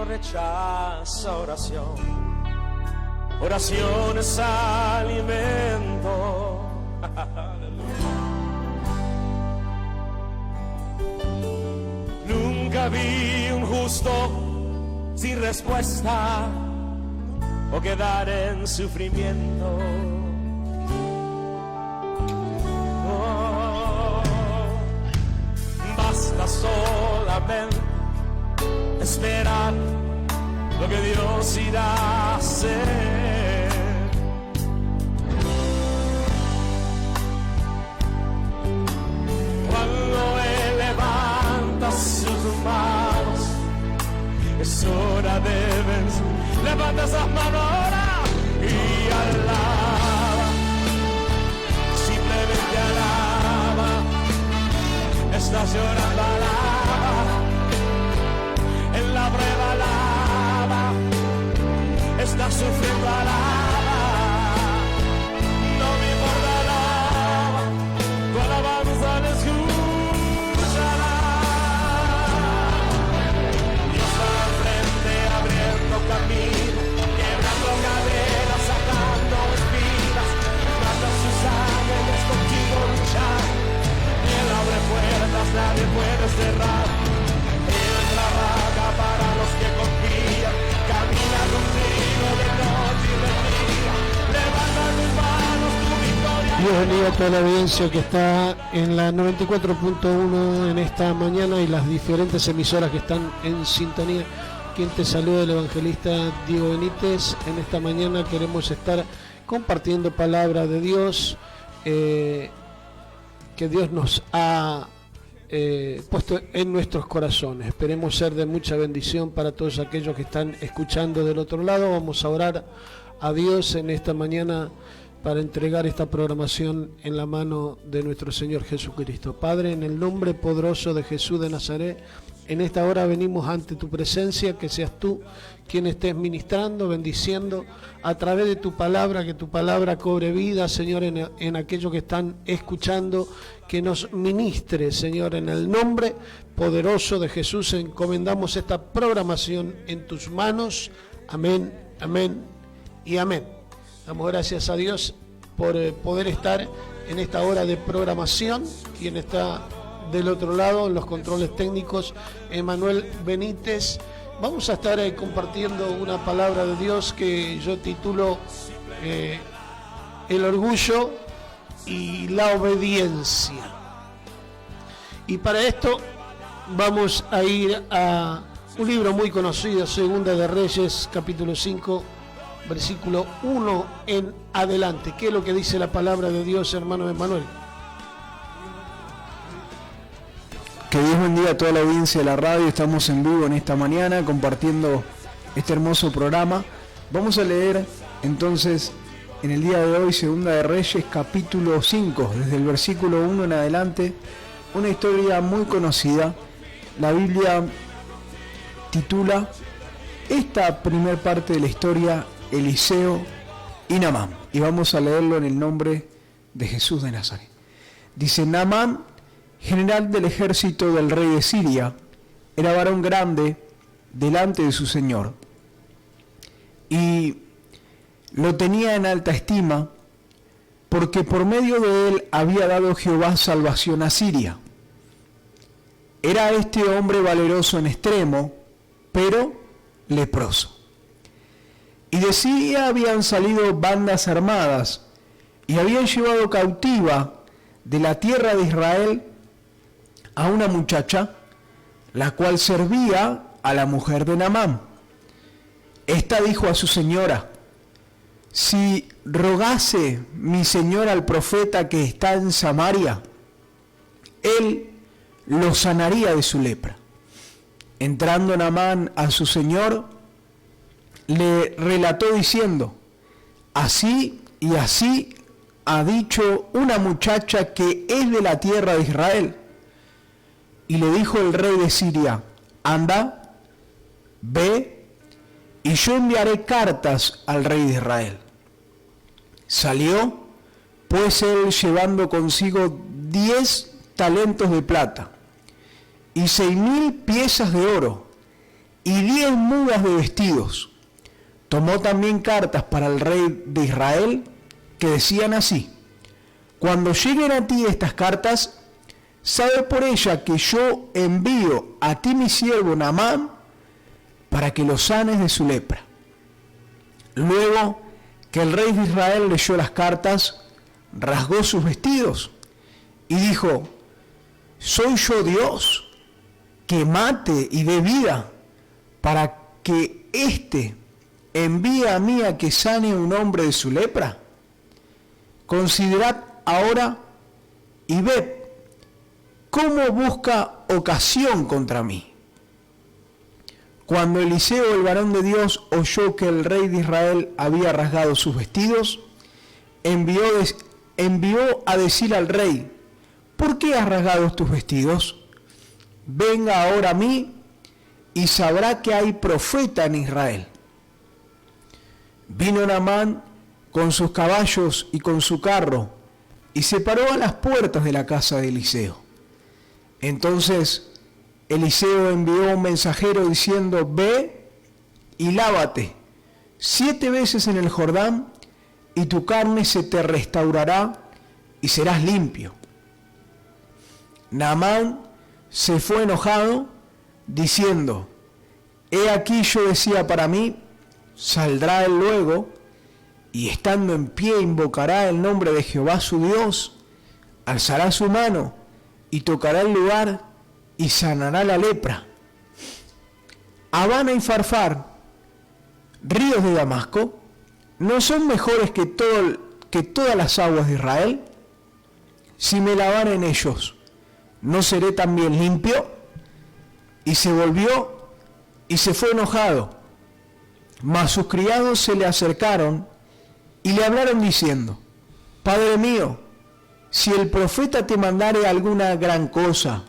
rechaza oración. Oración es alimento. Nunca vi un justo sin respuesta o quedar en sufrimiento. Oh, basta solamente esperar lo que Dios irá a hacer. Cuando Él levanta sus manos, es hora de vencer. Levanta esas manos ahora y alaba, simplemente alaba. Estás llorando, alaba. En la prueba, alaba. Estás sufriendo, alaba. No me importa, alaba. Tu alabanza le escuchará. Dios va al frente abriendo camino, quebrando cadenas, sacando espinas. Manda sus ángeles contigo luchar. Y Él abre puertas, nadie puede cerrar. Él trabaja para los que confían. Camina contigo de noche y de día. Levanta tus manos, tu victoria. Dios bendiga a toda la audiencia que está en la 94.1 en esta mañana y las diferentes emisoras que están en sintonía. Quien te saluda, el evangelista Diego Benítez. En esta mañana queremos estar compartiendo palabra de Dios que Dios nos ha puesto en nuestros corazones. Esperemos ser de mucha bendición para todos aquellos que están escuchando del otro lado. Vamos a orar a Dios en esta mañana para entregar esta programación en la mano de nuestro Señor Jesucristo. Padre, en el nombre poderoso de Jesús de Nazaret, en esta hora venimos ante tu presencia, que seas tú quien estés ministrando, bendiciendo a través de tu palabra, que tu palabra cobre vida, Señor, en aquellos que están escuchando, que nos ministre, Señor, en el nombre poderoso de Jesús. Encomendamos esta programación en tus manos. Amén, amén y amén. Damos gracias a Dios por poder estar en esta hora de programación. Quien está del otro lado, en los controles técnicos, Emanuel Benítez. Vamos a estar compartiendo una palabra de Dios que yo titulo El orgullo y la obediencia. Y para esto vamos a ir a un libro muy conocido, Segunda de Reyes, capítulo 5, versículo 1 en adelante. ¿Qué es lo que dice la palabra de Dios, hermano Emanuel? Que Dios bendiga a toda la audiencia de la radio. Estamos en vivo en esta mañana compartiendo este hermoso programa. Vamos a leer entonces en el día de hoy Segunda de Reyes capítulo 5, desde el versículo 1 en adelante, una historia muy conocida. La Biblia titula esta primer parte de la historia Eliseo y Naamán, y vamos a leerlo en el nombre de Jesús de Nazaret. Dice: Naamán, general del ejército del rey de Siria, era varón grande delante de su señor, y lo tenía en alta estima, porque por medio de él había dado Jehová salvación a Siria. Era este hombre valeroso en extremo, pero leproso. Y de Siria habían salido bandas armadas, y habían llevado cautiva de la tierra de Israel a una muchacha, la cual servía a la mujer de Naamán. Esta dijo a su señora: si rogase mi señor al profeta que está en Samaria, él lo sanaría de su lepra. Entrando Naamán a su señor, le relató diciendo: así y así ha dicho una muchacha que es de la tierra de Israel. Y le dijo el rey de Siria: anda, ve, y yo enviaré cartas al rey de Israel. Salió, pues él llevando consigo 10 talentos de plata y 6,000 piezas de oro, y 10 mudas de vestidos. Tomó también cartas para el rey de Israel que decían así: cuando lleguen a ti estas cartas, sabe por ella que yo envío a ti mi siervo Naamán para que lo sanes de su lepra. Luego que el rey de Israel leyó las cartas, rasgó sus vestidos y dijo: ¿soy yo Dios que mate y dé vida para que éste envíe a mí a que sane a un hombre de su lepra? Considerad ahora y ved cómo busca ocasión contra mí. Cuando Eliseo, el varón de Dios, oyó que el rey de Israel había rasgado sus vestidos, envió a decir al rey: ¿por qué has rasgado tus vestidos? Venga ahora a mí y sabrá que hay profeta en Israel. Vino Naamán con sus caballos y con su carro y se paró a las puertas de la casa de Eliseo. Entonces Eliseo envió un mensajero diciendo: ve y lávate 7 veces en el Jordán y tu carne se te restaurará y serás limpio. Naamán se fue enojado diciendo: he aquí yo decía para mí, saldrá él luego y estando en pie invocará el nombre de Jehová su Dios, alzará su mano y tocará el lugar y sanará la lepra. Habana y Farfar, ríos de Damasco, ¿no son mejores que todas las aguas de Israel? Si me lavare en ellos, ¿no seré también limpio? Y se volvió y se fue enojado. Mas sus criados se le acercaron y le hablaron diciendo: Padre mío, si el profeta te mandare alguna gran cosa,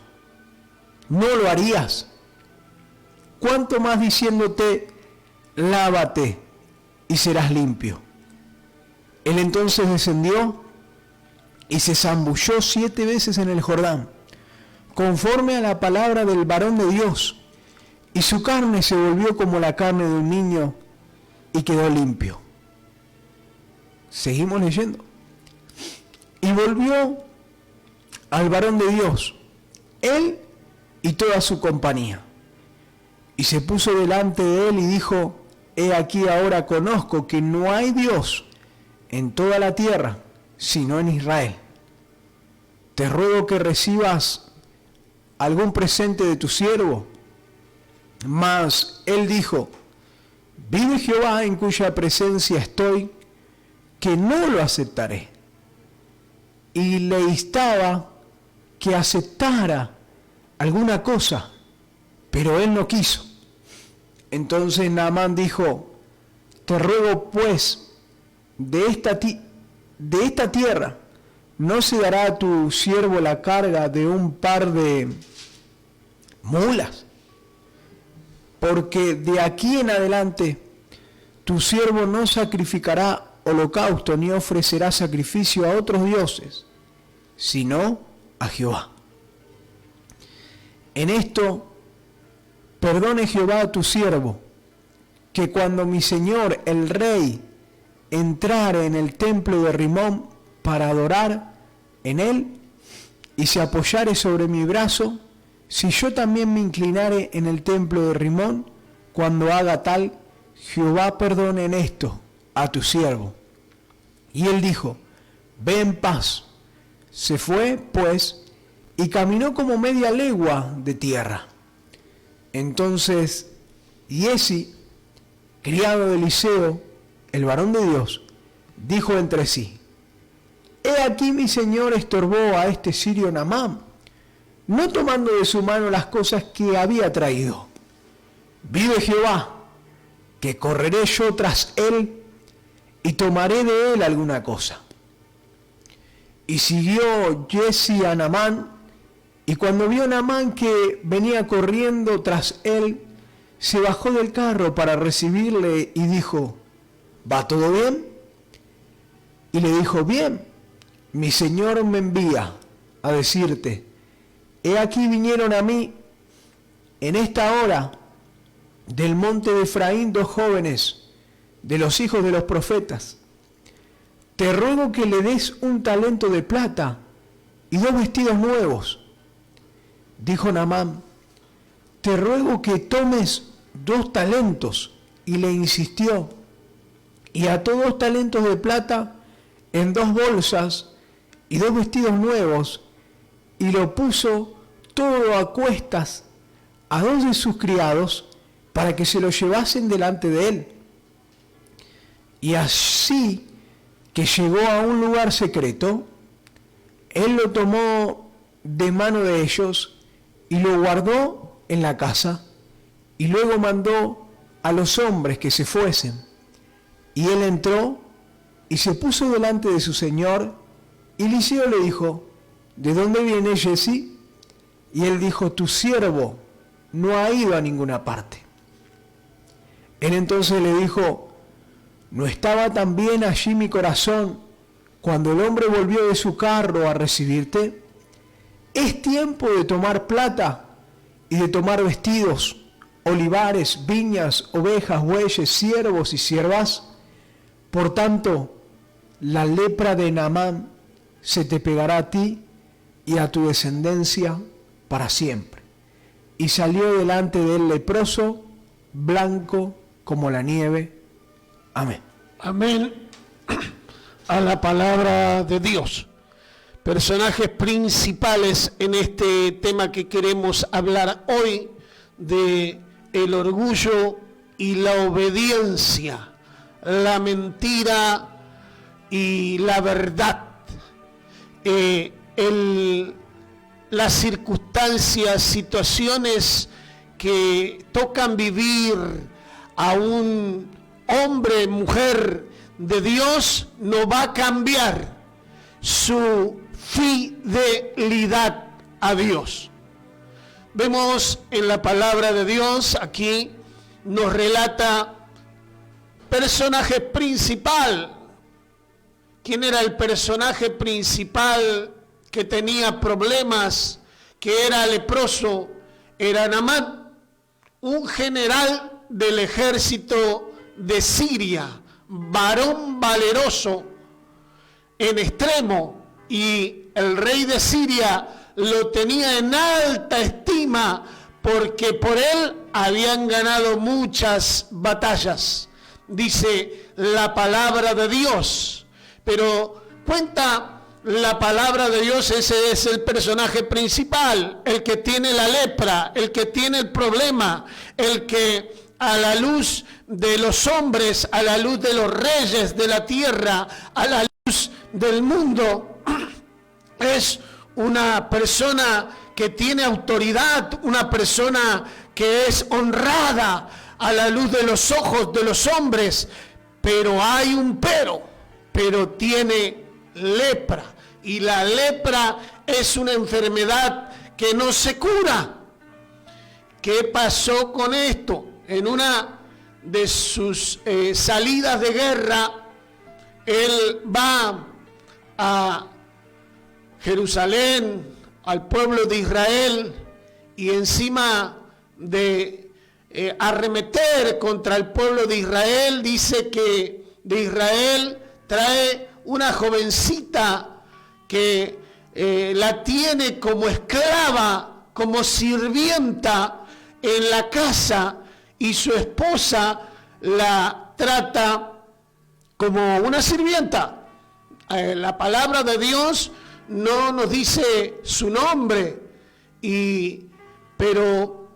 ¿no lo harías? ¿Cuánto más diciéndote: lávate y serás limpio? Él entonces descendió y se zambulló 7 veces en el Jordán, conforme a la palabra del varón de Dios, y su carne se volvió como la carne de un niño y quedó limpio. Seguimos leyendo. Y volvió al varón de Dios, él y toda su compañía, y se puso delante de él y dijo: he aquí ahora conozco que no hay Dios en toda la tierra sino en Israel. Te ruego que recibas algún presente de tu siervo. Mas él dijo: vive Jehová en cuya presencia estoy, que no lo aceptaré. Y le instaba que aceptara alguna cosa, pero él no quiso. Entonces Naamán dijo: te ruego pues, de esta tierra no se dará a tu siervo la carga de un par de mulas, porque de aquí en adelante tu siervo no sacrificará holocausto ni ofrecerá sacrificio a otros dioses, sino a Jehová. En esto perdone Jehová a tu siervo, que cuando mi señor el rey entrare en el templo de Rimón para adorar en él y se apoyare sobre mi brazo, si yo también me inclinare en el templo de Rimón, cuando haga tal, Jehová perdone en esto a tu siervo. Y él dijo: ve en paz. Se fue, pues, y caminó como media legua de tierra. Entonces Giezi, criado de Eliseo, el varón de Dios, dijo entre sí: he aquí mi señor estorbó a este sirio Naamán, no tomando de su mano las cosas que había traído. Vive Jehová, que correré yo tras él y tomaré de él alguna cosa. Y siguió Giezi a Naamán, y cuando vio Naamán que venía corriendo tras él, se bajó del carro para recibirle y dijo: ¿va todo bien? Y le dijo: bien, mi señor me envía a decirte: he aquí vinieron a mí en esta hora del monte de Efraín 2 jóvenes de los hijos de los profetas. Te ruego que le des un talento de plata y 2 vestidos nuevos. Dijo Naamán, te ruego que tomes 2 talentos. Y le insistió, y ató 2 talentos de plata en 2 bolsas y 2 vestidos nuevos, y lo puso todo a cuestas a 2 de sus criados para que se lo llevasen delante de él. Y así que llegó a un lugar secreto, él lo tomó de mano de ellos y lo guardó en la casa, y luego mandó a los hombres que se fuesen. Y él entró y se puso delante de su señor, y Eliseo le dijo, ¿de dónde viene Giezi? Y él dijo, tu siervo no ha ido a ninguna parte. Él entonces le dijo, ¿no estaba también allí mi corazón cuando el hombre volvió de su carro a recibirte? Es tiempo de tomar plata y de tomar vestidos, olivares, viñas, ovejas, bueyes, siervos y siervas. Por tanto, la lepra de Naamán se te pegará a ti y a tu descendencia para siempre. Y salió delante de él leproso, blanco como la nieve. Amén. Amén a la palabra de Dios. Personajes principales en este tema que queremos hablar hoy, de el orgullo y la obediencia, la mentira y la verdad, las circunstancias, situaciones que tocan vivir a un hombre, mujer de Dios, no va a cambiar su fidelidad a Dios. Vemos en la palabra de Dios, aquí nos relata personaje principal. ¿Quién era el personaje principal que tenía problemas, que era leproso? Era Naamán, un general del ejército de Siria, varón valeroso en extremo, y el rey de Siria lo tenía en alta estima porque por él habían ganado muchas batallas, dice la palabra de Dios. Pero cuenta la palabra de Dios, ese es el personaje principal, el que tiene la lepra, el que tiene el problema, el que a la luz de los hombres, a la luz de los reyes de la tierra, a la luz del mundo, es una persona que tiene autoridad, una persona que es honrada a la luz de los ojos de los hombres. Pero hay un pero tiene lepra, y la lepra es una enfermedad que no se cura. ¿Qué pasó con esto? En una de sus salidas de guerra, él va a Jerusalén, al pueblo de Israel, y encima de arremeter contra el pueblo de Israel, dice que de Israel trae una jovencita que la tiene como esclava, como sirvienta en la casa, y su esposa la trata como una sirvienta. La palabra de Dios no nos dice su nombre, pero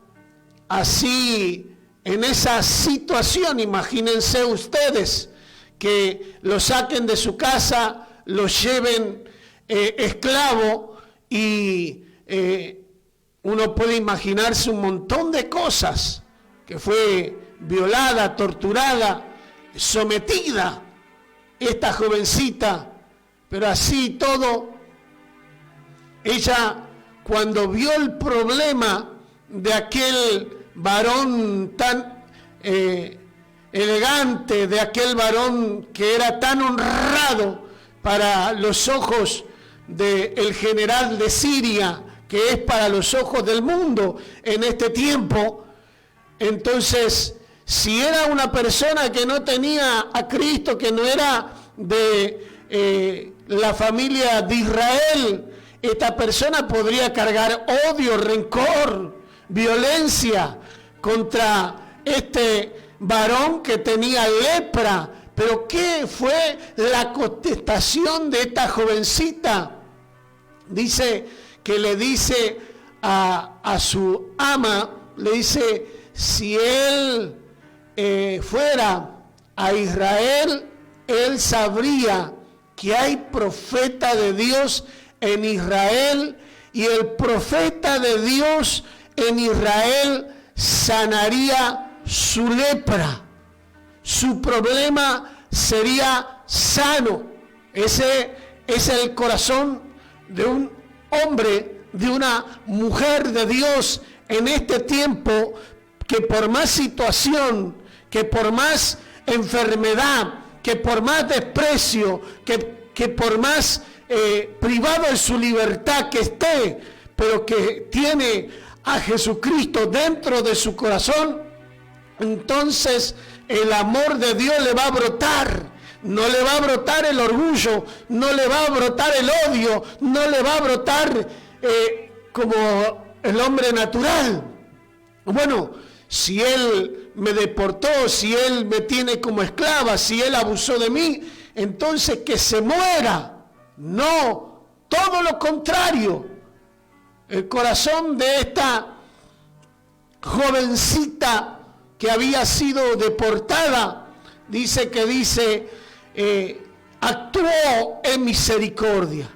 así, en esa situación, imagínense ustedes que lo saquen de su casa, lo lleven esclavo, y uno puede imaginarse un montón de cosas, que fue violada, torturada, sometida esta jovencita, pero así todo, ella, cuando vio el problema de aquel varón tan elegante, de aquel varón que era tan honrado para los ojos del general de Siria, que es para los ojos del mundo en este tiempo, Entonces, si era una persona que no tenía a Cristo, que no era de la familia de Israel, esta persona podría cargar odio, rencor, violencia contra este varón que tenía lepra. Pero ¿qué fue la contestación de esta jovencita? Dice que le dice a su ama, le dice, si él fuera a Israel, él sabría que hay profeta de Dios en Israel, y el profeta de Dios en Israel sanaría su lepra. Su problema sería sano. Ese es el corazón de un hombre, de una mujer de Dios en este tiempo, que por más situación, que por más enfermedad, que por más desprecio, que por más privado de su libertad que esté, pero que tiene a Jesucristo dentro de su corazón, entonces el amor de Dios le va a brotar. No le va a brotar el orgullo, no le va a brotar el odio, no le va a brotar como el hombre natural. Bueno, si él me deportó, si él me tiene como esclava, si él abusó de mí, entonces que se muera. No, todo lo contrario. El corazón de esta jovencita que había sido deportada, dice, actuó en misericordia,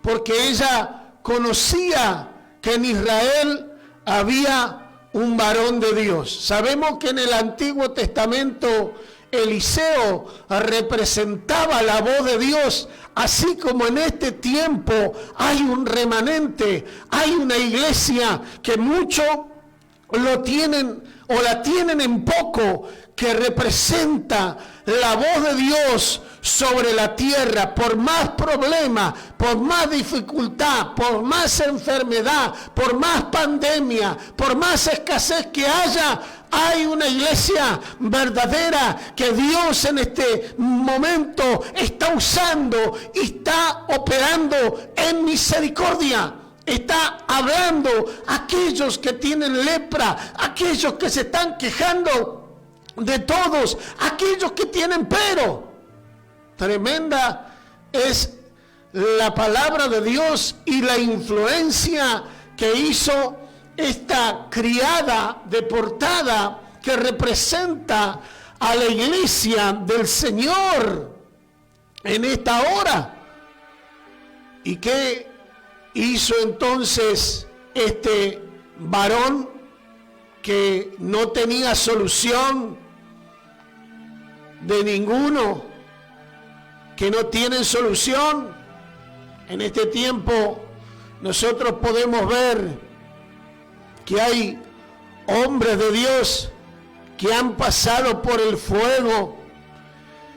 porque ella conocía que en Israel había un varón de Dios. Sabemos que en el Antiguo Testamento Eliseo representaba la voz de Dios, así como en este tiempo hay un remanente, hay una iglesia que muchos lo tienen o la tienen en poco, que representa la voz de Dios sobre la tierra. Por más problemas, por más dificultad, por más enfermedad, por más pandemia, por más escasez que haya, hay una iglesia verdadera que Dios en este momento está usando y está operando en misericordia. Está hablando a aquellos que tienen lepra, aquellos que se están quejando de todos, aquellos que tienen pero. Tremenda es la palabra de Dios y la influencia que hizo esta criada deportada, que representa a la iglesia del Señor en esta hora. ¿Y qué hizo entonces este varón que no tenía solución de ninguno, que no tienen solución? En este tiempo nosotros podemos ver que hay hombres de Dios que han pasado por el fuego,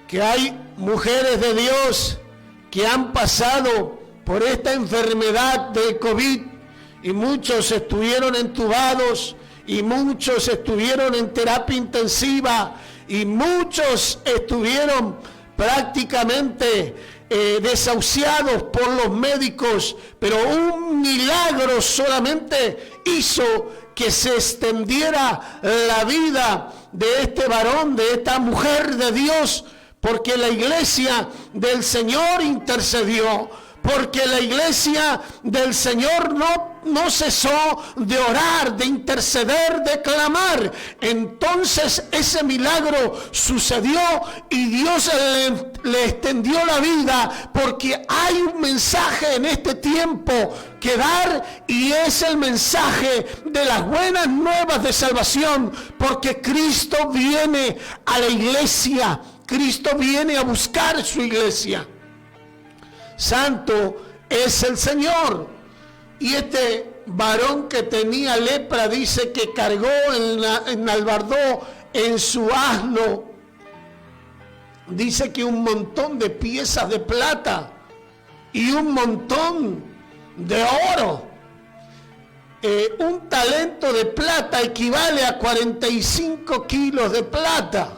que hay mujeres de Dios que han pasado por esta enfermedad del COVID, y muchos estuvieron entubados, y muchos estuvieron en terapia intensiva, y muchos estuvieron prácticamente desahuciados por los médicos, pero un milagro solamente hizo que se extendiera la vida de este varón, de esta mujer de Dios, porque la iglesia del Señor intercedió, porque la iglesia del Señor no cesó de orar, de interceder, de clamar. Entonces ese milagro sucedió y Dios le extendió la vida, porque hay un mensaje en este tiempo que dar, y es el mensaje de las buenas nuevas de salvación, porque Cristo viene a la iglesia, Cristo viene a buscar su iglesia. Santo es el Señor. Y este varón que tenía lepra, dice que cargó enalbardó en su asno, dice que un montón de piezas de plata y un montón de oro. un talento de plata equivale a 45 kilos de plata.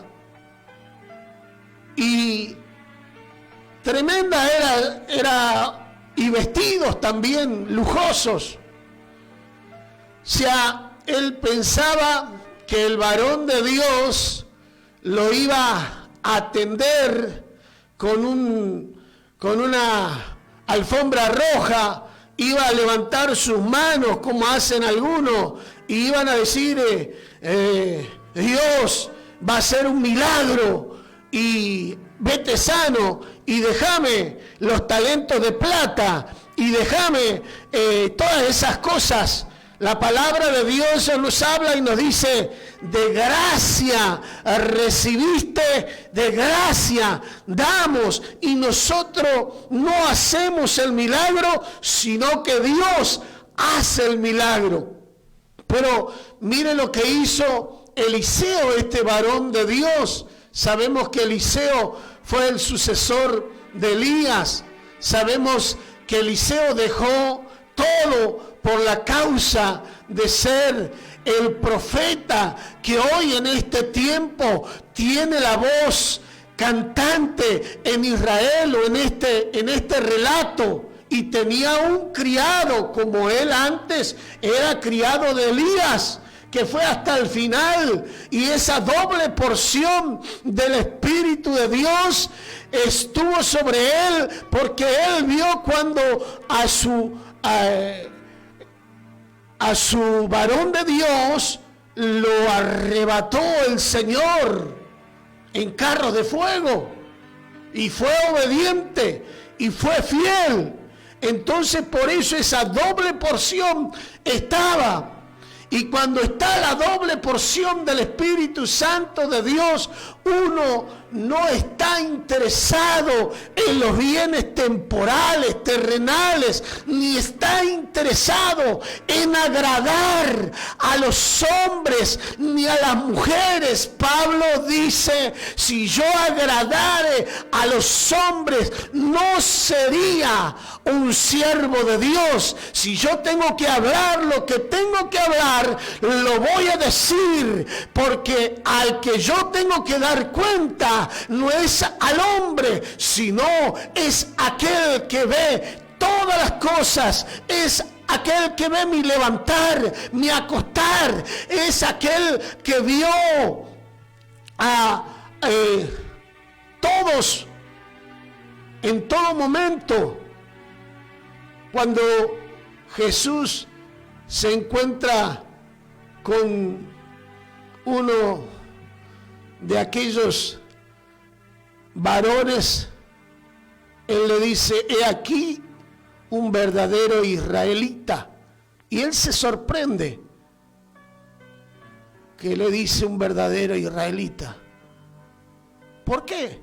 Y tremenda era, y vestidos también lujosos. O sea, él pensaba que el varón de Dios lo iba a atender con una alfombra roja, iba a levantar sus manos como hacen algunos y iban a decir, Dios va a hacer un milagro y vete sano y déjame los talentos de plata y déjame todas esas cosas. La palabra de Dios nos habla y nos dice, de gracia recibiste, de gracia damos, y nosotros no hacemos el milagro, sino que Dios hace el milagro. Pero mire lo que hizo Eliseo, este varón de Dios. Sabemos que Eliseo fue el sucesor de Elías. Sabemos que Eliseo dejó todo por la causa de ser el profeta que hoy en este tiempo tiene la voz cantante en Israel o en este relato. Y tenía un criado, como él antes era criado de Elías, que fue hasta el final, y esa doble porción del Espíritu de Dios estuvo sobre él, porque él vio cuando a su varón de Dios lo arrebató el Señor en carros de fuego, y fue obediente y fue fiel. Entonces por eso esa doble porción estaba. Y cuando está la doble porción del Espíritu Santo de Dios, uno no está interesado en los bienes temporales, terrenales, ni está interesado en agradar a los hombres ni a las mujeres. Pablo dice, si yo agradare a los hombres, no sería un siervo de Dios. Si yo tengo que hablar lo que tengo que hablar, lo voy a decir, porque al que yo tengo que dar cuenta no es al hombre, sino es aquel que ve todas las cosas, es aquel que ve mi levantar, mi acostar, es aquel que vio a todos en todo momento. Cuando Jesús se encuentra con uno de aquellos varones, él le dice, he aquí un verdadero israelita. Y él se sorprende que le dice un verdadero israelita. ¿Por qué?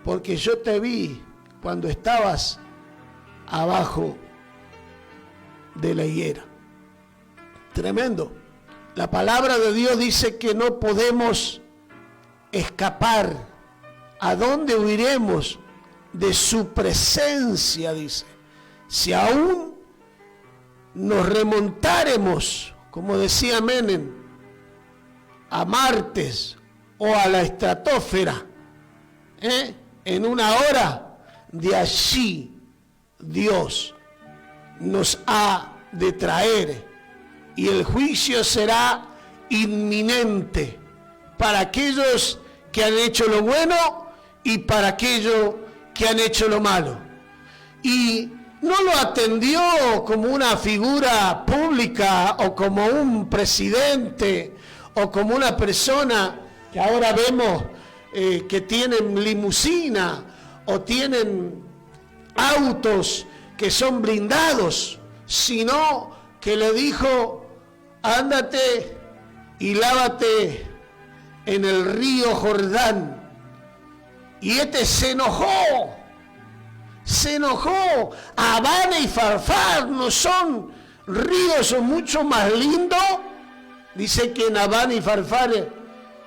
Porque yo te vi cuando estabas abajo de la higuera. Tremendo. La palabra de Dios dice que no podemos escapar. ¿A dónde huiremos de su presencia? Dice. Si aún nos remontáremos, como decía Menem, a Marte o a la estratosfera, en una hora, de allí Dios nos ha de traer, y el juicio será inminente para aquellos que han hecho lo bueno y para aquellos que han hecho lo malo. Y no lo atendió como una figura pública o como un presidente o como una persona que ahora vemos que tienen limusina o tienen autos que son blindados, sino que le dijo, ándate y lávate en el río Jordán. Y este se enojó. Habana y Farfar no son ríos, son mucho más lindos. Dice que en Habana y Farfar,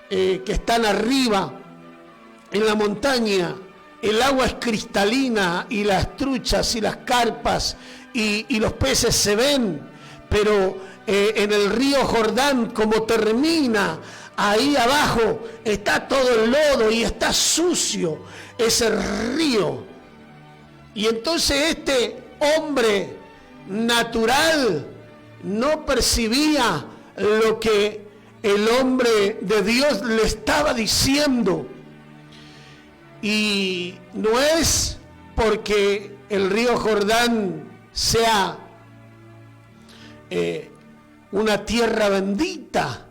que están arriba, en la montaña, el agua es cristalina y las truchas y las carpas y los peces se ven. pero en el río Jordán, como termina ahí abajo, está todo el lodo y está sucio ese río. Y entonces este hombre natural no percibía lo que el hombre de Dios le estaba diciendo. Y no es porque el río Jordán sea una tierra bendita,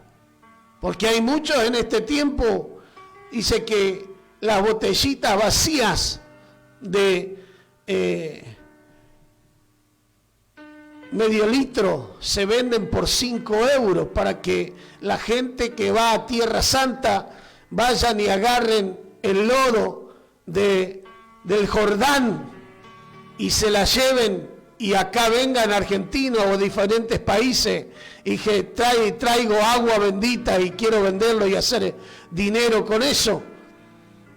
porque hay muchos en este tiempo, dice que las botellitas vacías de medio litro se venden por 5 euros para que la gente que va a Tierra Santa vayan y agarren el lodo del Jordán y se la lleven y acá vengan argentinos o diferentes países y que traigo agua bendita y quiero venderlo y hacer dinero con eso.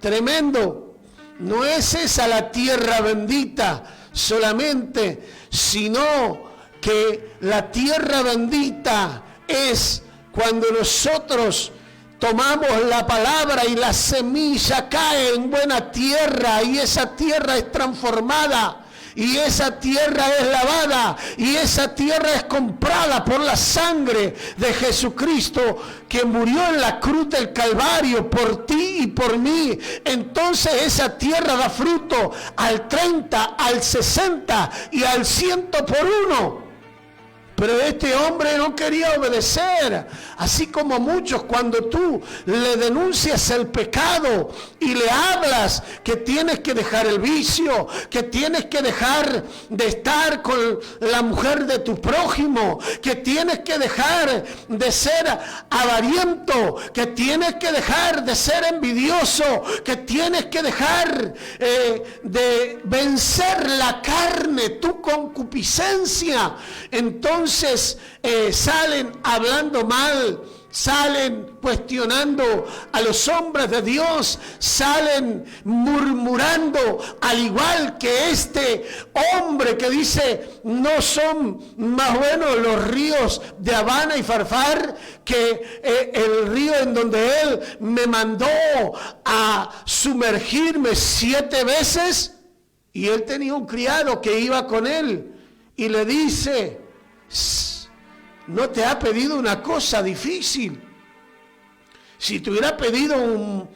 Tremendo. No es esa la tierra bendita solamente, sino que la tierra bendita es cuando nosotros tomamos la palabra y la semilla cae en buena tierra y esa tierra es transformada. Y esa tierra es lavada y esa tierra es comprada por la sangre de Jesucristo, que murió en la cruz del Calvario por ti y por mí. Entonces esa tierra da fruto al 30, al 60 y al 100 por 1. Pero este hombre no quería obedecer, así como muchos. Cuando tú le denuncias el pecado y le hablas que tienes que dejar el vicio, que tienes que dejar de estar con la mujer de tu prójimo, que tienes que dejar de ser avariento, que tienes que dejar de ser envidioso, que tienes que dejar de vencer la carne, tu concupiscencia, entonces salen hablando mal, salen cuestionando a los hombres de Dios, salen murmurando, al igual que este hombre que dice: no son más buenos los ríos de Habana y Farfar que el río en donde él me mandó a sumergirme 7 veces. Y él tenía un criado que iba con él y le dice: no te ha pedido una cosa difícil. Si te hubiera pedido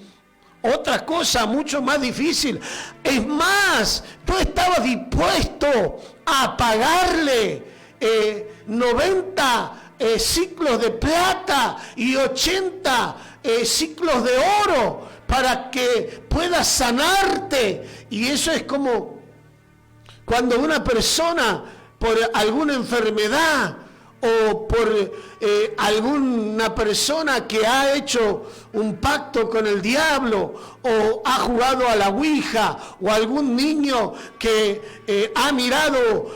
otra cosa mucho más difícil, es más, tú estabas dispuesto a pagarle 90 ciclos de plata y 80 ciclos de oro para que pueda sanarte. Y eso es como cuando una persona, por alguna enfermedad o por alguna persona que ha hecho un pacto con el diablo o ha jugado a la ouija, o algún niño que ha mirado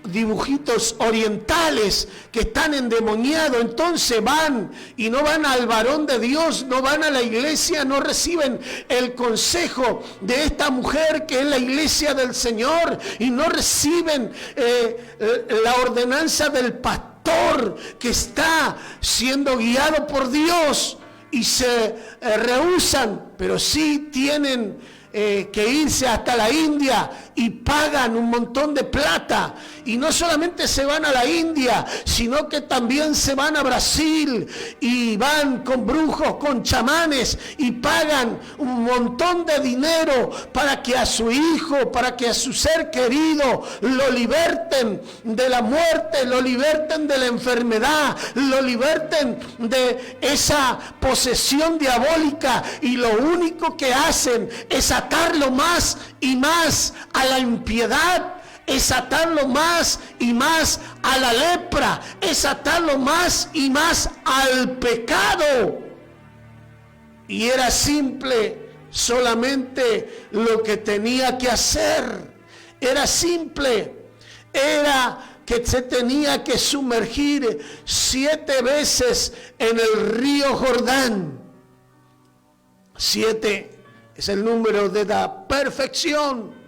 dibujitos orientales que están endemoniados, entonces van y no van al varón de Dios, no van a la iglesia, no reciben el consejo de esta mujer que es la iglesia del Señor, y no reciben la ordenanza del pastor que está siendo guiado por Dios, y se rehúsan, pero sí tienen que irse hasta la India y pagan un montón de plata. Y no solamente se van a la India, sino que también se van a Brasil y van con brujos, con chamanes, y pagan un montón de dinero para que a su hijo, para que a su ser querido lo liberten de la muerte, lo liberten de la enfermedad, lo liberten de esa posesión diabólica. Y lo único que hacen es atarlo más y más a la impiedad, es atarlo más y más a la lepra, es atarlo más y más al pecado. Y era simple solamente lo que tenía que hacer. Era simple, era que se tenía que sumergir 7 veces en el río Jordán. 7 es el número de la perfección.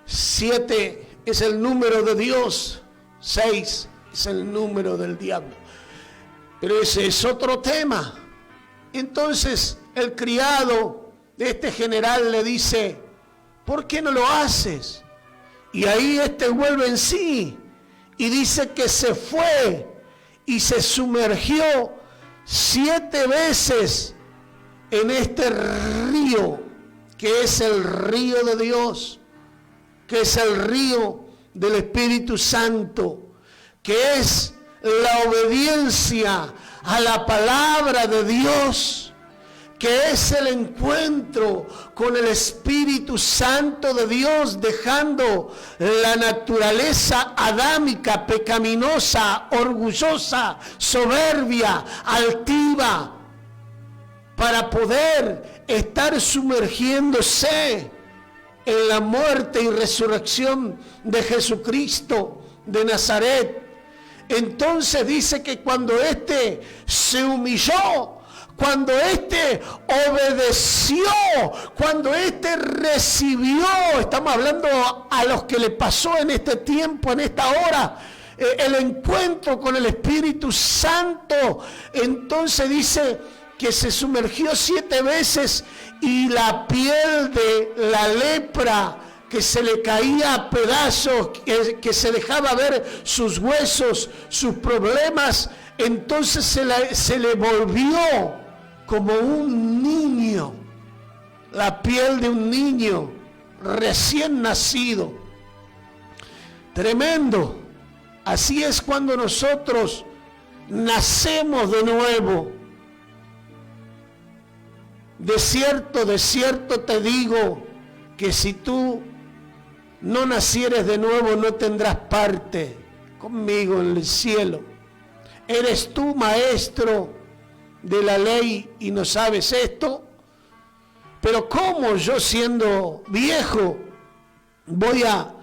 7 es el número de Dios, 6 es el número del diablo. Pero ese es otro tema. Entonces el criado de este general le dice, ¿por qué no lo haces? Y ahí vuelve en sí y dice que se fue y se sumergió 7 veces en este río, que es el río de Dios, que es el río del Espíritu Santo, que es la obediencia a la palabra de Dios, que es el encuentro con el Espíritu Santo de Dios, dejando la naturaleza adámica, pecaminosa, orgullosa, soberbia, altiva, para poder estar sumergiéndose en la muerte y resurrección de Jesucristo de Nazaret. Entonces dice que cuando éste se humilló, cuando éste obedeció, cuando éste recibió, estamos hablando a los que le pasó en este tiempo, en esta hora, el encuentro con el Espíritu Santo, entonces dice que se sumergió 7 veces y la piel de la lepra que se le caía a pedazos, que se dejaba ver sus huesos, sus problemas, entonces se le volvió como un niño, la piel de un niño recién nacido. Tremendo. Así es cuando nosotros nacemos de nuevo. De cierto te digo que si tú no nacieres de nuevo no tendrás parte conmigo en el cielo. ¿Eres tú maestro de la ley y no sabes esto? Pero ¿cómo yo, siendo viejo, voy a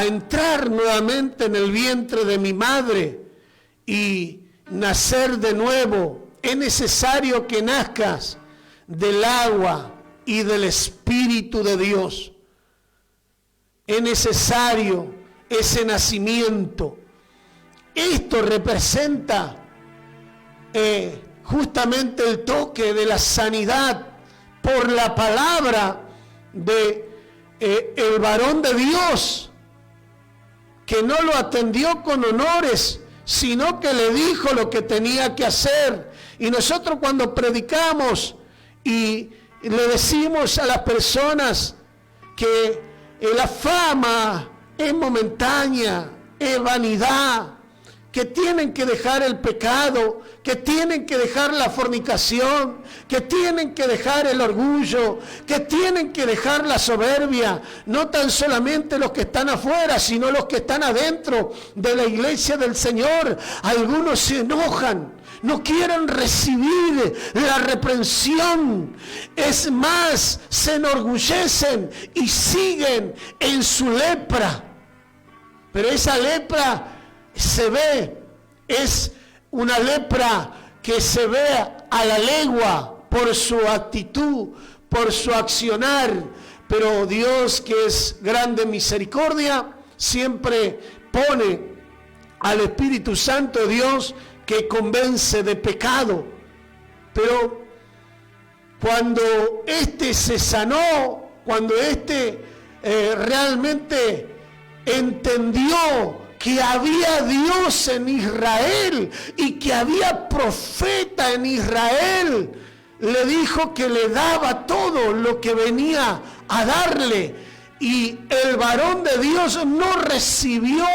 entrar nuevamente en el vientre de mi madre y nacer de nuevo? Es necesario que nazcas del agua y del Espíritu de Dios. Es necesario ese nacimiento. Esto representa justamente el toque de la sanidad por la palabra de el varón de Dios, que no lo atendió con honores, sino que le dijo lo que tenía que hacer. Y nosotros cuando predicamos y le decimos a las personas que la fama es momentánea, es vanidad, que tienen que dejar el pecado, que tienen que dejar la fornicación, que tienen que dejar el orgullo, que tienen que dejar la soberbia, no tan solamente los que están afuera, sino los que están adentro de la iglesia del Señor. Algunos se enojan, no quieren recibir la reprensión, es más, se enorgullecen y siguen en su lepra. Pero esa lepra se ve, es una lepra que se ve a la legua por su actitud, por su accionar. Pero Dios, que es grande en misericordia, siempre pone al Espíritu Santo de Dios que convence de pecado. Pero cuando éste se sanó, cuando éste realmente entendió que había Dios en Israel y que había profeta en Israel, le dijo que le daba todo lo que venía a darle. Y el varón de Dios no recibió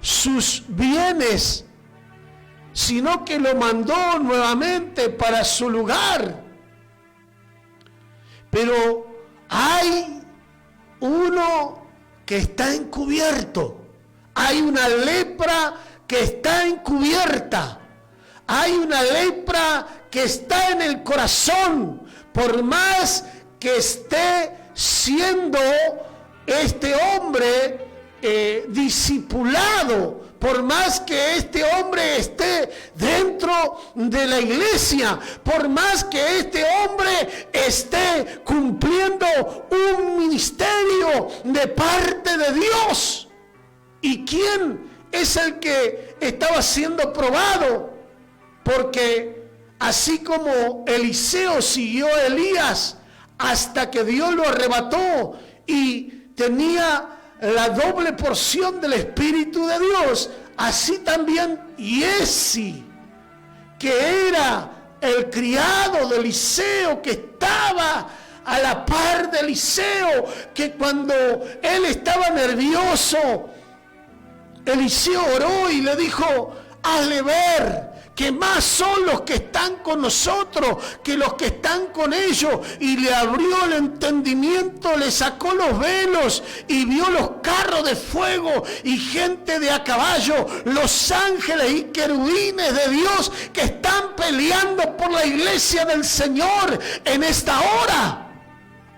sus bienes, sino que lo mandó nuevamente para su lugar. Pero hay uno que está encubierto. Hay una lepra que está encubierta. Hay una lepra que está en el corazón. Por más que esté siendo este hombre discipulado, por más que este hombre esté dentro de la iglesia, por más que este hombre esté cumpliendo un ministerio de parte de Dios. ¿Y quién es el que estaba siendo probado? Porque así como Eliseo siguió a Elías hasta que Dios lo arrebató y tenía la doble porción del Espíritu de Dios, así también Giesi, que era el criado de Eliseo, que estaba a la par de Eliseo, que cuando él estaba nervioso, Eliseo oró y le dijo: hazle ver que más son los que están con nosotros que los que están con ellos. Y le abrió el entendimiento, le sacó los velos y vio los carros de fuego y gente de a caballo, los ángeles y querubines de Dios que están peleando por la iglesia del Señor en esta hora.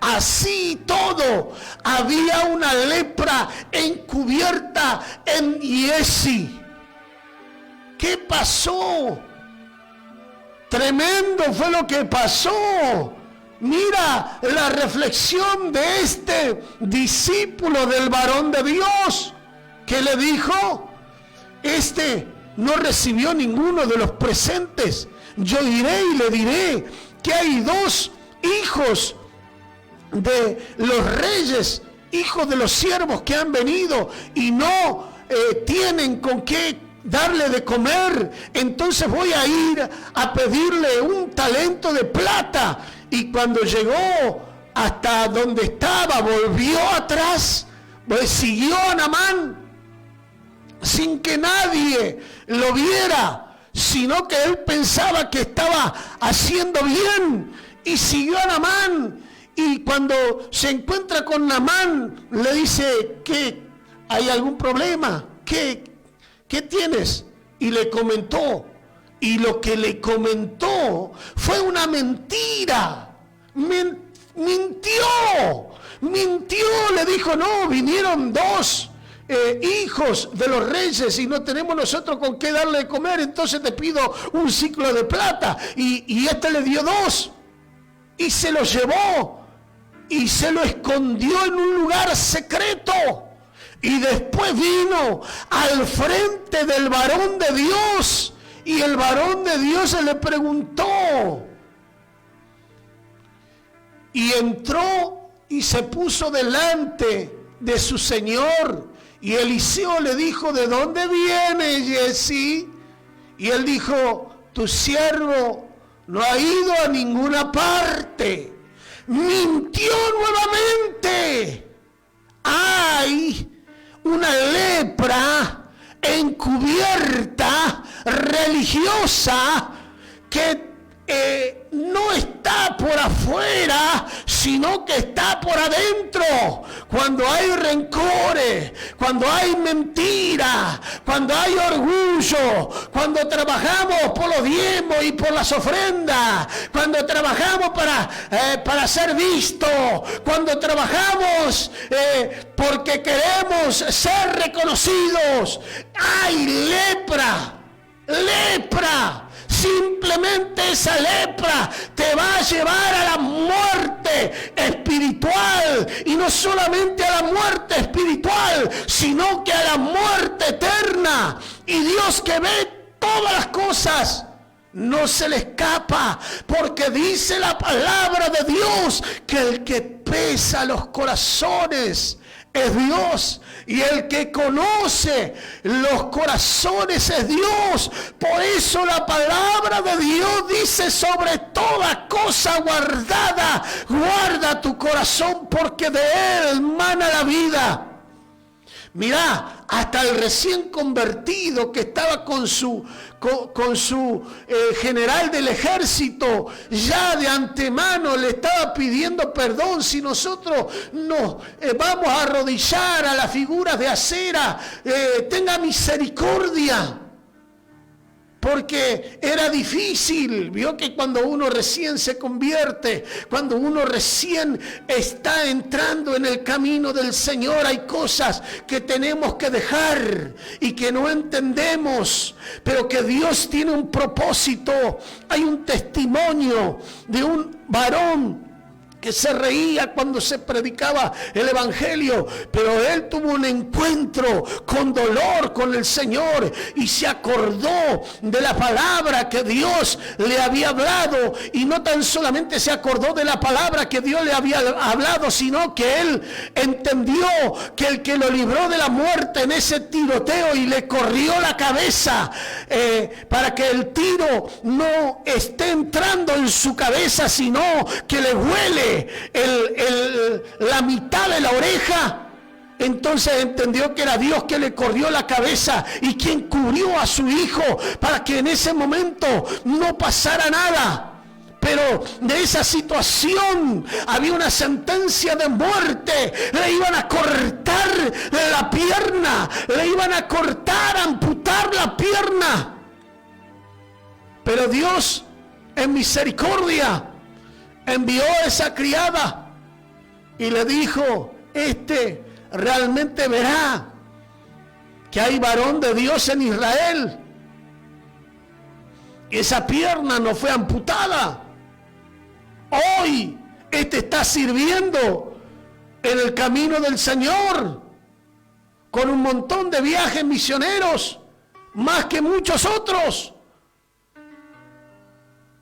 Así todo, había una lepra encubierta en Giesi. ¿Qué pasó? Tremendo fue lo que pasó. Mira la reflexión de este discípulo del varón de Dios, que le dijo: este no recibió ninguno de los presentes. Yo iré y le diré que hay dos hijos de los reyes, hijos de los siervos que han venido y no tienen con qué darle de comer. Entonces voy a ir a pedirle un talento de plata. Y cuando llegó hasta donde estaba, volvió atrás, pues siguió a Naamán sin que nadie lo viera, sino que él pensaba que estaba haciendo bien, y siguió a Naamán. Y cuando se encuentra con Naamán, le dice: ¿qué? ¿Hay algún problema? ¿Qué tienes? Y le comentó. Y lo que le comentó fue una mentira. Mintió. Le dijo: no, vinieron dos hijos de los reyes y no tenemos nosotros con qué darle de comer, entonces te pido un ciclo de plata. Y este le dio dos. Y se lo llevó y se lo escondió en un lugar secreto. Y después vino al frente del varón de Dios, y el varón de Dios se le preguntó. Y entró y se puso delante de su señor. Y Eliseo le dijo: ¿de dónde viene, Giesi? Y él dijo: tu siervo no ha ido a ninguna parte. Mintió nuevamente. Hay una lepra encubierta, religiosa, que no está por afuera, sino que está por adentro. Cuando hay rencores, cuando hay mentira, cuando hay orgullo, cuando trabajamos por los diezmos y por las ofrendas, cuando trabajamos para ser vistos, cuando trabajamos porque queremos ser reconocidos, hay lepra. Simplemente esa lepra te va a llevar a la muerte espiritual, y no solamente a la muerte espiritual, sino que a la muerte eterna. Y Dios, que ve todas las cosas, no se le escapa, porque dice la palabra de Dios que el que pesa los corazones es Dios, y el que conoce los corazones es Dios. Por eso la palabra de Dios dice: sobre toda cosa guardada, guarda tu corazón, porque de él mana la vida. Mirá, hasta el recién convertido que estaba con su general del ejército, ya de antemano le estaba pidiendo perdón. Si nosotros nos vamos a arrodillar a las figuras de acera, tenga misericordia. porque era difícil. Vio que cuando uno recién se convierte, cuando uno recién está entrando en el camino del Señor, hay cosas que tenemos que dejar y que no entendemos, pero que Dios tiene un propósito. Hay un testimonio de un varón que se reía cuando se predicaba el evangelio, pero él tuvo un encuentro con dolor con el Señor y se acordó de la palabra que Dios le había hablado, y no tan solamente se acordó de la palabra que Dios le había hablado, sino que él entendió que el que lo libró de la muerte en ese tiroteo y le corrió la cabeza para que el tiro no esté entrando en su cabeza, sino que le huele la mitad de la oreja. Entonces entendió que era Dios que le corrió la cabeza y quien cubrió a su hijo para que en ese momento no pasara nada. Pero de esa situación había una sentencia de muerte. Le iban a cortar la pierna, le iban a cortar, amputar la pierna. Pero Dios, en misericordia, envió a esa criada y le dijo: este realmente verá que hay varón de Dios en Israel. Y esa pierna no fue amputada. Hoy este está sirviendo en el camino del Señor con un montón de viajes misioneros, más que muchos otros.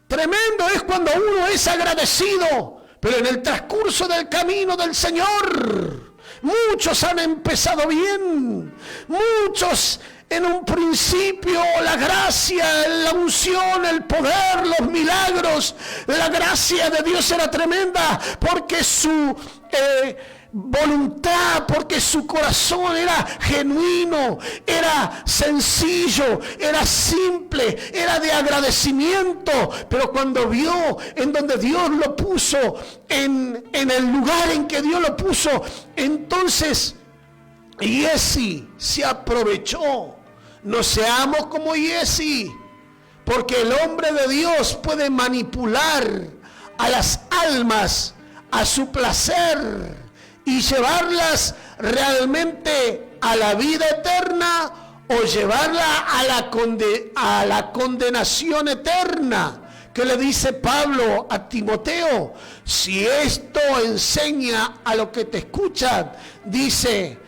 Tremendo es cuando uno es agradecido, pero en el transcurso del camino del Señor, muchos han empezado bien, muchos en un principio la gracia, la unción, el poder, los milagros, la gracia de Dios era tremenda porque su voluntad, porque su corazón era genuino, era sencillo, era simple, era de agradecimiento. Pero cuando vio en donde Dios lo puso, en el lugar en que Dios lo puso, entonces Giezi se aprovechó. No seamos como Giezi, porque el hombre de Dios puede manipular a las almas a su placer y llevarlas realmente a la vida eterna o llevarla a la condenación eterna. ¿Qué le dice Pablo a Timoteo? Si esto enseña a los que te escuchan, dice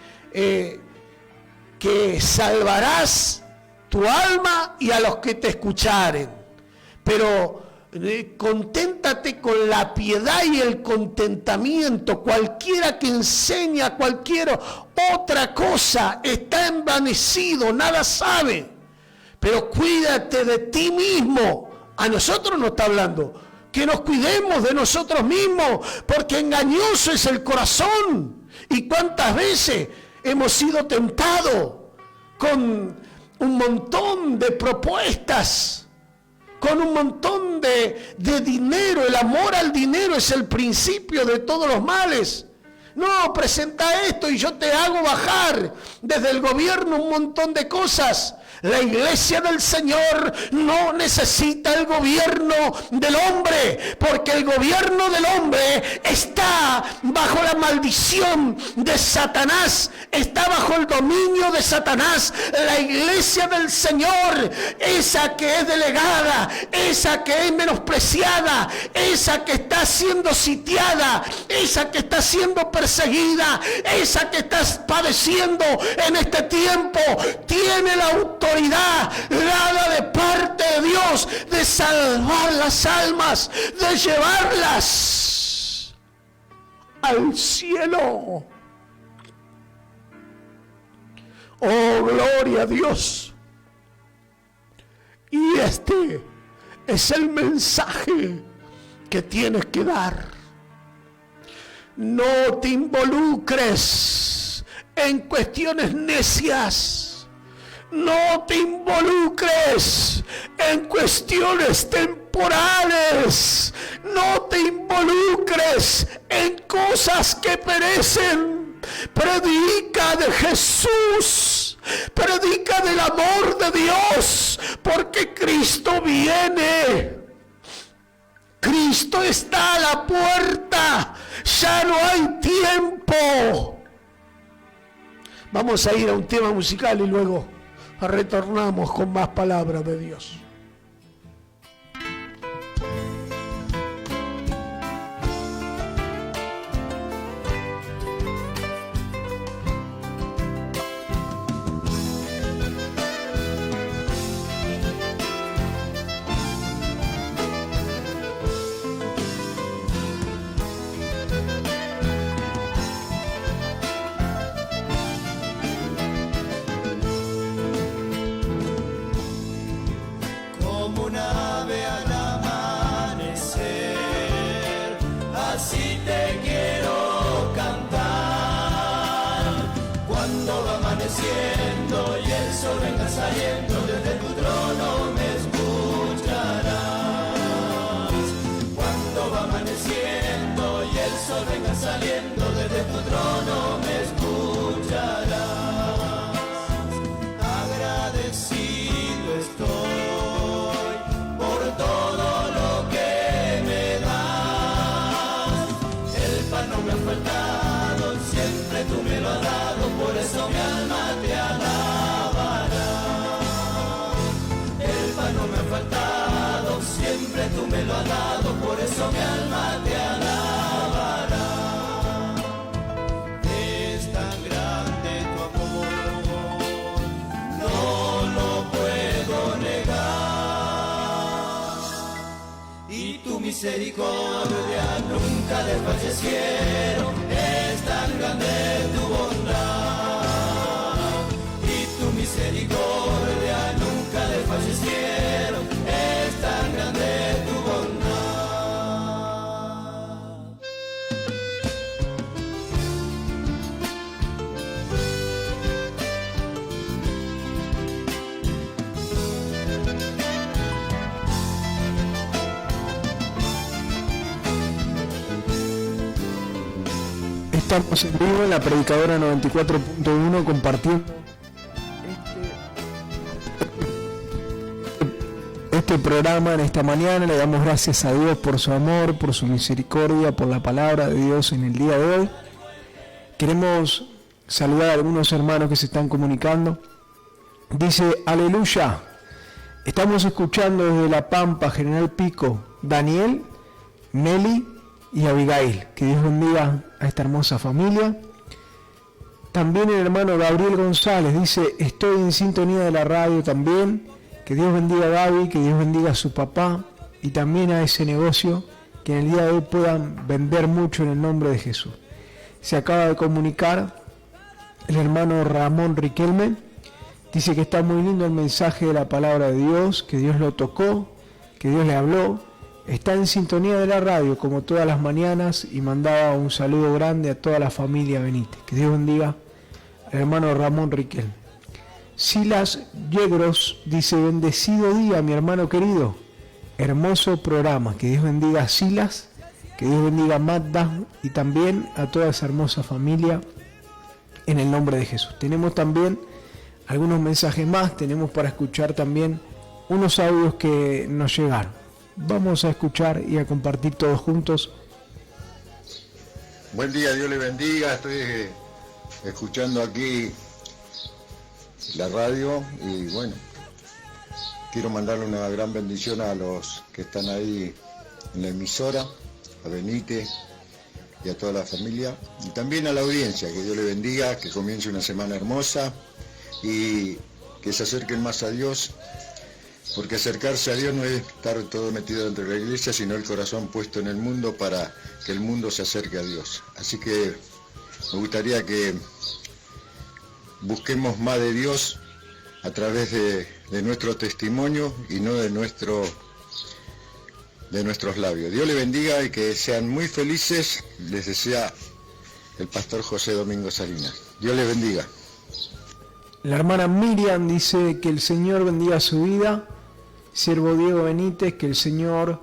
que salvarás tu alma y a los que te escucharen. Pero conténtate con la piedad y el contentamiento. Cualquiera que enseña cualquier otra cosa está envanecido, nada sabe. Pero cuídate de ti mismo. A nosotros nos está hablando que nos cuidemos de nosotros mismos, porque engañoso es el corazón. Y cuántas veces hemos sido tentados con un montón de propuestas, con un montón de dinero. El amor al dinero es el principio de todos los males. No, presenta esto y yo te hago bajar desde el gobierno un montón de cosas. La iglesia del Señor no necesita el gobierno del hombre, porque el gobierno del hombre está bajo la maldición de Satanás, está bajo el dominio de Satanás. La iglesia del Señor, esa que es delegada, esa que es menospreciada, esa que está siendo sitiada, esa que está siendo perseguida, esa que está padeciendo en este tiempo, tiene la autoridad dada de parte de Dios de salvar las almas, de llevarlas al cielo. Oh, gloria a Dios. Y este es el mensaje que tienes que dar. No te involucres en cuestiones necias. No te involucres en cuestiones temporales. No te involucres en cosas que perecen. Predica de Jesús. Predica del amor de Dios. Porque Cristo Cristo viene. Cristo está a la puerta. Ya no hay tiempo. Vamos a ir a un tema musical y luego retornamos con más palabras de Dios. Y el sol venga saliendo, desde tu trono me escucharás. Cuando va amaneciendo y el sol venga saliendo, desde tu trono me escucharás. Agradecido estoy por todo lo que me das. El pan no me ha faltado, siempre tú me lo has dado, por eso mi alma te alabará. El pan no me ha faltado, siempre tú me lo has dado, por eso mi alma te alabará. Es tan grande tu amor, no lo puedo negar. Y tu misericordia nunca desfallecieron, es tan grande tu bondad. Misericordia nunca desfallecieron, es tan grande tu bondad. Estamos en vivo en la Predicadora 94.1 compartiendo este programa en esta mañana. Le damos gracias a Dios por su amor, por su misericordia, por la palabra de Dios en el día de hoy. Queremos saludar a algunos hermanos que se están comunicando. Dice: aleluya, estamos escuchando desde La Pampa, General Pico, Daniel, Meli y Abigail. Que Dios bendiga a esta hermosa familia. También el hermano Gabriel González dice: estoy en sintonía de la radio también. Que Dios bendiga a Gaby, que Dios bendiga a su papá y también a ese negocio, que en el día de hoy puedan vender mucho en el nombre de Jesús. Se acaba de comunicar el hermano Ramón Riquelme, dice que está muy lindo el mensaje de la palabra de Dios, que Dios lo tocó, que Dios le habló, está en sintonía de la radio como todas las mañanas y mandaba un saludo grande a toda la familia Benítez. Que Dios bendiga al hermano Ramón Riquelme. Silas Yegros dice: bendecido día, mi hermano querido, hermoso programa. Que Dios bendiga a Silas, que Dios bendiga a Magda y también a toda esa hermosa familia en el nombre de Jesús. Tenemos también algunos mensajes más, tenemos para escuchar también unos audios que nos llegaron. Vamos a escuchar y a compartir todos juntos. Buen día, Dios le bendiga. Estoy escuchando aquí la radio y bueno, quiero mandarle una gran bendición a los que están ahí en la emisora, a Benítez y a toda la familia y también a la audiencia. Que Dios le bendiga, que comience una semana hermosa y que se acerquen más a Dios, porque acercarse a Dios no es estar todo metido dentro de la iglesia, sino el corazón puesto en el mundo para que el mundo se acerque a Dios. Así que me gustaría que busquemos más de Dios a través de nuestro testimonio y no de nuestros labios. Dios le bendiga y que sean muy felices. Les desea el pastor José Domingo Salinas. Dios le bendiga. La hermana Miriam dice: que el Señor bendiga su vida. Siervo Diego Benítez, que el Señor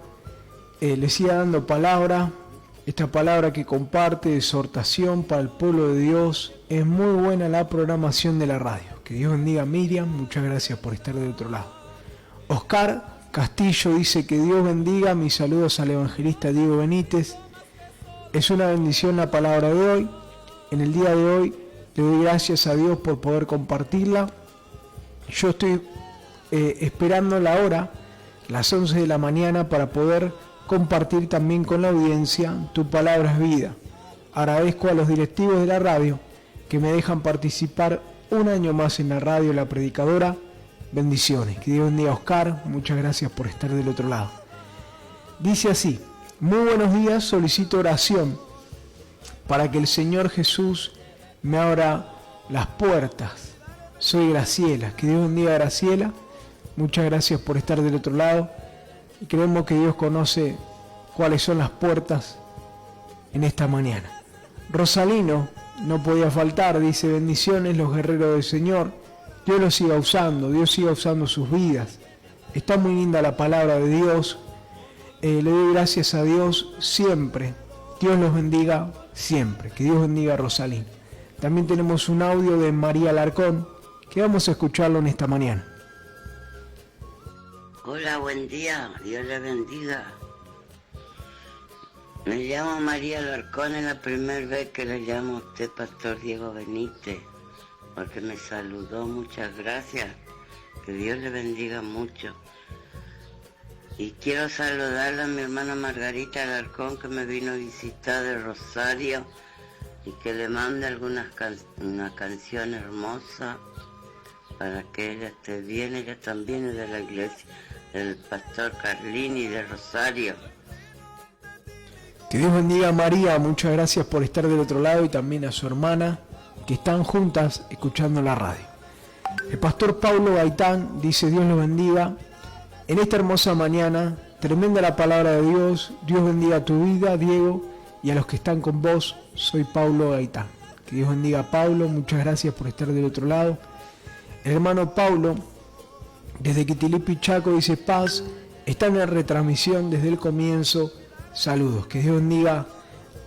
le siga dando palabra. Esta palabra que comparte, exhortación para el pueblo de Dios. Es muy buena la programación de la radio. Que Dios bendiga a Miriam. Muchas gracias por estar del otro lado. Oscar Castillo dice que Dios bendiga, mis saludos al evangelista Diego Benítez. Es una bendición la palabra de hoy. En el día de hoy le doy gracias a Dios por poder compartirla. Yo estoy esperando la hora, las 11 de la mañana, para poder compartir también con la audiencia Tu Palabra es Vida. Agradezco a los directivos de la radio que me dejan participar un año más en la radio La Predicadora. Bendiciones. Que Dios bendiga a Oscar. Muchas gracias por estar del otro lado. Dice así: muy buenos días, solicito oración para que el Señor Jesús me abra las puertas. Soy Graciela. Que Dios bendiga a Graciela. Muchas gracias por estar del otro lado. Y creemos que Dios conoce cuáles son las puertas en esta mañana. Rosalino no podía faltar, dice: bendiciones los guerreros del Señor. Dios los siga usando, Dios siga usando sus vidas. Está muy linda la palabra de Dios. Le doy gracias a Dios siempre. Dios los bendiga siempre. Que Dios bendiga a Rosalín. También tenemos un audio de María Alarcón que vamos a escucharlo en esta mañana. Hola, buen día. Dios le bendiga. Me llamo María Alarcón, es la primera vez que le llamo a usted, Pastor Diego Benítez, porque me saludó. Muchas gracias. Que Dios le bendiga mucho. Y quiero saludarle a mi hermana Margarita Alarcón, que me vino a visitar de Rosario, y que le mande una canción hermosa para que ella esté bien. Ella también es de la iglesia del Pastor Carlini de Rosario. Que Dios bendiga a María. Muchas gracias por estar del otro lado, y también a su hermana, que están juntas escuchando la radio. El pastor Paulo Gaitán dice: Dios los bendiga en esta hermosa mañana. Tremenda la palabra de Dios. Dios bendiga a tu vida, Diego, y a los que están con vos. Soy Paulo Gaitán. Que Dios bendiga a Paulo. Muchas gracias por estar del otro lado. El hermano Paulo, desde Quitilipi, Chaco, dice: paz, está en la retransmisión desde el comienzo. Saludos. Que Dios bendiga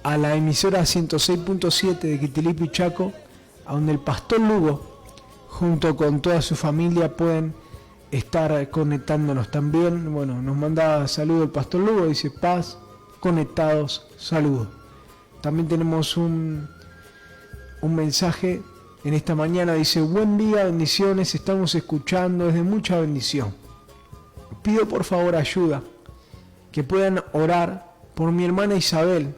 a la emisora 106.7 de Quitilipi, Chaco, a donde el pastor Lugo, junto con toda su familia, pueden estar conectándonos también. Bueno, nos manda saludos el pastor Lugo, dice: paz, conectados, saludos. También tenemos un mensaje en esta mañana, dice: buen día, bendiciones, estamos escuchando, es de mucha bendición. Pido por favor ayuda, que puedan orar por mi hermana Isabel,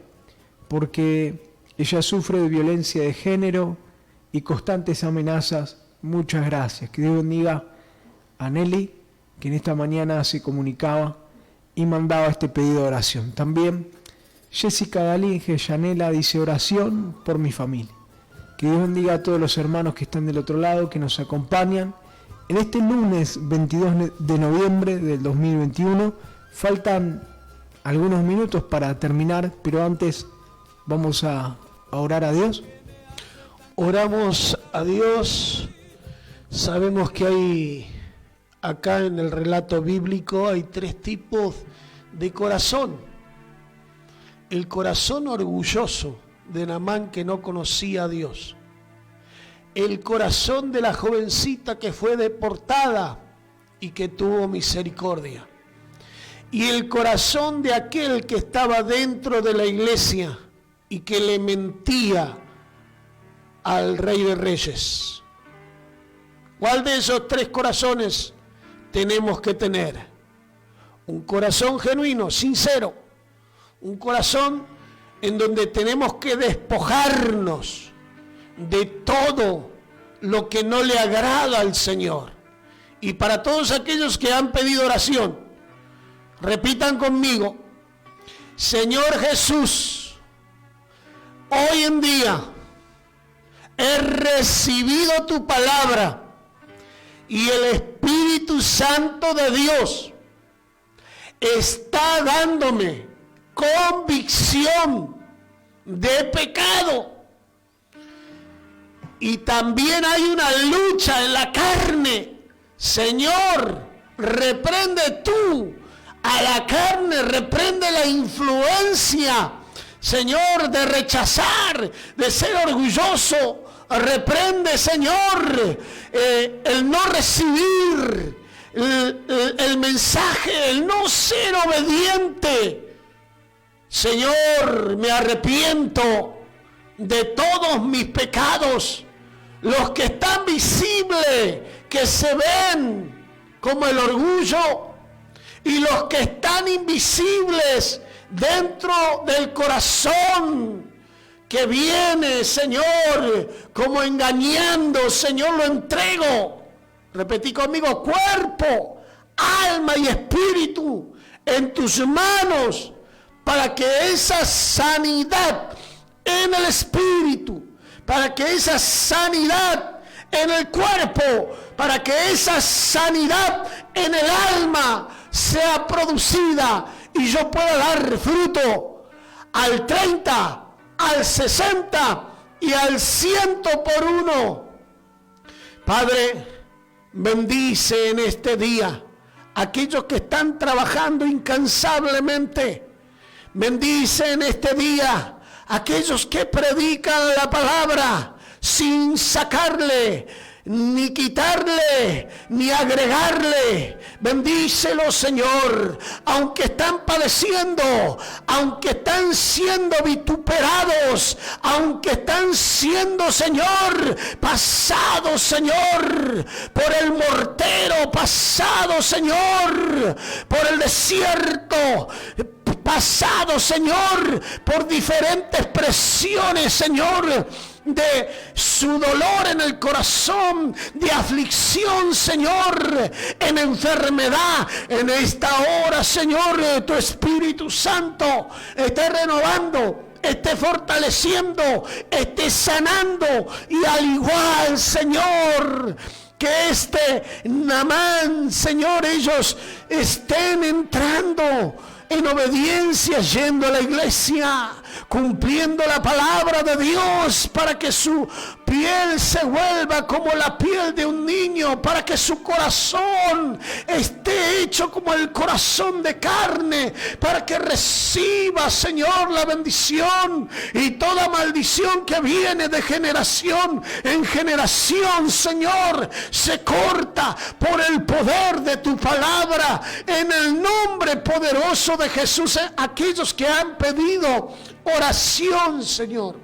porque ella sufre de violencia de género y constantes amenazas. Muchas gracias. Que Dios bendiga a Nelly, que en esta mañana se comunicaba y mandaba este pedido de oración. También Jessica Dalinge Yanela dice: oración por mi familia. Que Dios bendiga a todos los hermanos que están del otro lado, que nos acompañan en este lunes 22 de noviembre del 2021. Faltan algunos minutos para terminar, pero antes vamos a orar a Dios. Oramos a Dios. Sabemos que hay acá en el relato bíblico hay tres tipos de corazón. El corazón orgulloso de Naamán, que no conocía a Dios. El corazón de la jovencita que fue deportada y que tuvo misericordia. Y el corazón de aquel que estaba dentro de la iglesia y que le mentía al Rey de Reyes. ¿Cuál de esos tres corazones tenemos que tener? Un corazón genuino, sincero. Un corazón en donde tenemos que despojarnos de todo lo que no le agrada al Señor. Y para todos aquellos que han pedido oración, repitan conmigo: Señor Jesús, hoy en día he recibido tu palabra y el Espíritu Santo de Dios está dándome convicción de pecado. Y también hay una lucha en la carne. Señor, reprende tú a la carne, reprende la influencia, Señor, de rechazar, de ser orgulloso. Reprende, Señor, el no recibir el mensaje, el no ser obediente. Señor, me arrepiento de todos mis pecados, los que están visibles, que se ven como el orgullo, y los que están invisibles dentro del corazón, que viene, Señor, como engañando. Señor, lo entrego. Repetí conmigo: cuerpo, alma y espíritu en tus manos, para que esa sanidad en el espíritu, para que esa sanidad en el cuerpo, para que esa sanidad en el alma sea producida y yo pueda dar fruto al 30, al 60 y al 100 por uno. Padre, bendice en este día aquellos que están trabajando incansablemente. Bendice en este día aquellos que predican la palabra sin sacarle, ni quitarle, ni agregarle. Bendícelo, Señor, aunque están padeciendo, aunque están siendo vituperados, aunque están siendo, Señor, pasados, Señor, por el mortero, pasados, Señor, por el desierto, pasado, Señor, por diferentes presiones, Señor, de su dolor en el corazón, de aflicción, Señor, en enfermedad. En esta hora, Señor, tu Espíritu Santo esté renovando, esté fortaleciendo, esté sanando, y al igual, Señor, que Naamán, Señor, ellos estén entrando en obediencia, yendo a la iglesia, cumpliendo la palabra de Dios, para que su piel se vuelva como la piel de un niño, para que su corazón esté hecho como el corazón de carne, para que reciba, Señor, la bendición, y toda maldición que viene de generación en generación, Señor, se corta por el poder de tu palabra, en el nombre poderoso de Jesús. Aquellos que han pedido oración, Señor,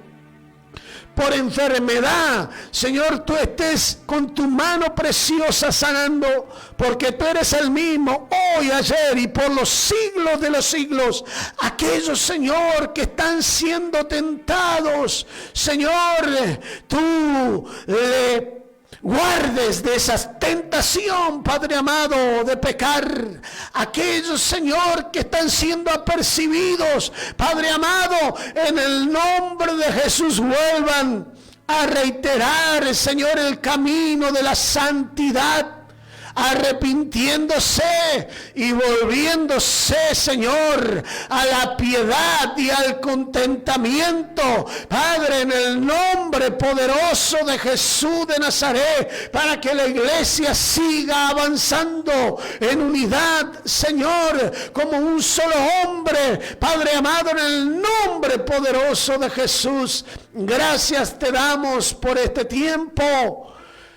por enfermedad, Señor, tú estés con tu mano preciosa sanando, porque tú eres el mismo hoy, ayer y por los siglos de los siglos. Aquellos, Señor, que están siendo tentados, Señor, tú le guardes de esa tentación, Padre amado, de pecar. Aquellos, Señor, que están siendo apercibidos, Padre amado, en el nombre de Jesús, vuelvan a reiterar, Señor, el camino de la santidad, arrepintiéndose y volviéndose, Señor, a la piedad y al contentamiento, Padre, en el nombre poderoso de Jesús de Nazaret, para que la iglesia siga avanzando en unidad, Señor, como un solo hombre, Padre amado, en el nombre poderoso de Jesús. Gracias te damos por este tiempo.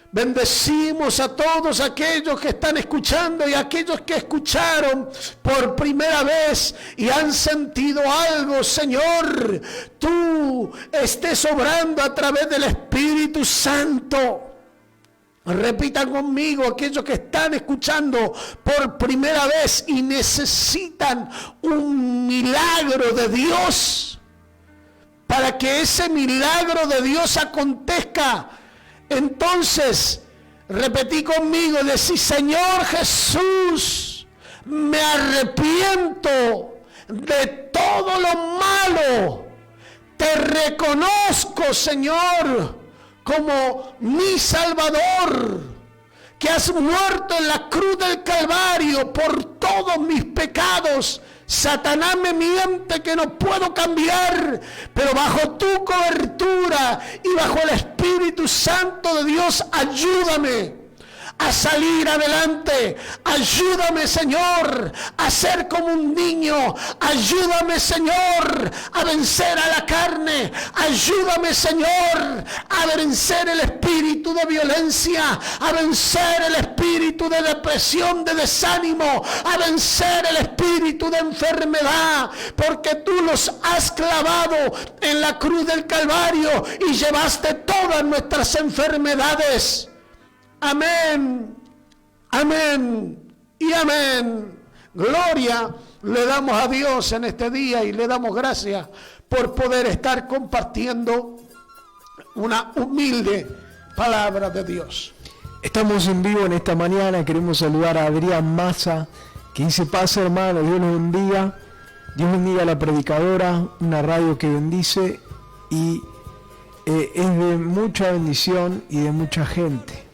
Bendecimos a todos aquellos que están escuchando y aquellos que escucharon por primera vez y han sentido algo. Señor, tú estés obrando a través del Espíritu Santo. Repitan conmigo aquellos que están escuchando por primera vez y necesitan un milagro de Dios. Para que ese milagro de Dios acontezca, entonces, repetí conmigo, decí: Señor Jesús, me arrepiento de todo lo malo. Te reconozco, Señor, como mi Salvador, que has muerto en la cruz del Calvario por todos mis pecados. Satanás me miente que no puedo cambiar, pero bajo tu cobertura y bajo el Espíritu Santo de Dios, ayúdame a salir adelante. Ayúdame, Señor, a ser como un niño. Ayúdame, Señor, a vencer a la carne. Ayúdame, Señor, a vencer el espíritu de violencia, a vencer el espíritu de depresión, de desánimo, a vencer el espíritu de enfermedad, porque tú los has clavado en la cruz del Calvario y llevaste todas nuestras enfermedades. Amén, amén y amén. Gloria le damos a Dios en este día y le damos gracias por poder estar compartiendo una humilde palabra de Dios. Estamos en vivo en esta mañana. Queremos saludar a Adrián Maza, que dice: paz, hermano, Dios nos bendiga. Dios bendiga a la predicadora, una radio que bendice y es de mucha bendición y de mucha gente.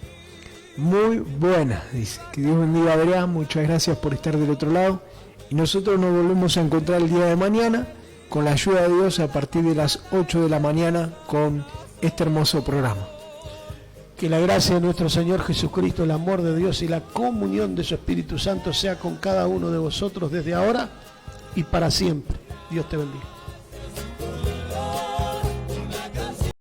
Muy buena, dice. Que Dios bendiga a Adrián, muchas gracias por estar del otro lado. Y nosotros nos volvemos a encontrar el día de mañana, con la ayuda de Dios, a partir de las 8 de la mañana, con este hermoso programa. Que la gracia de nuestro Señor Jesucristo, el amor de Dios y la comunión de su Espíritu Santo sea con cada uno de vosotros desde ahora y para siempre. Dios te bendiga.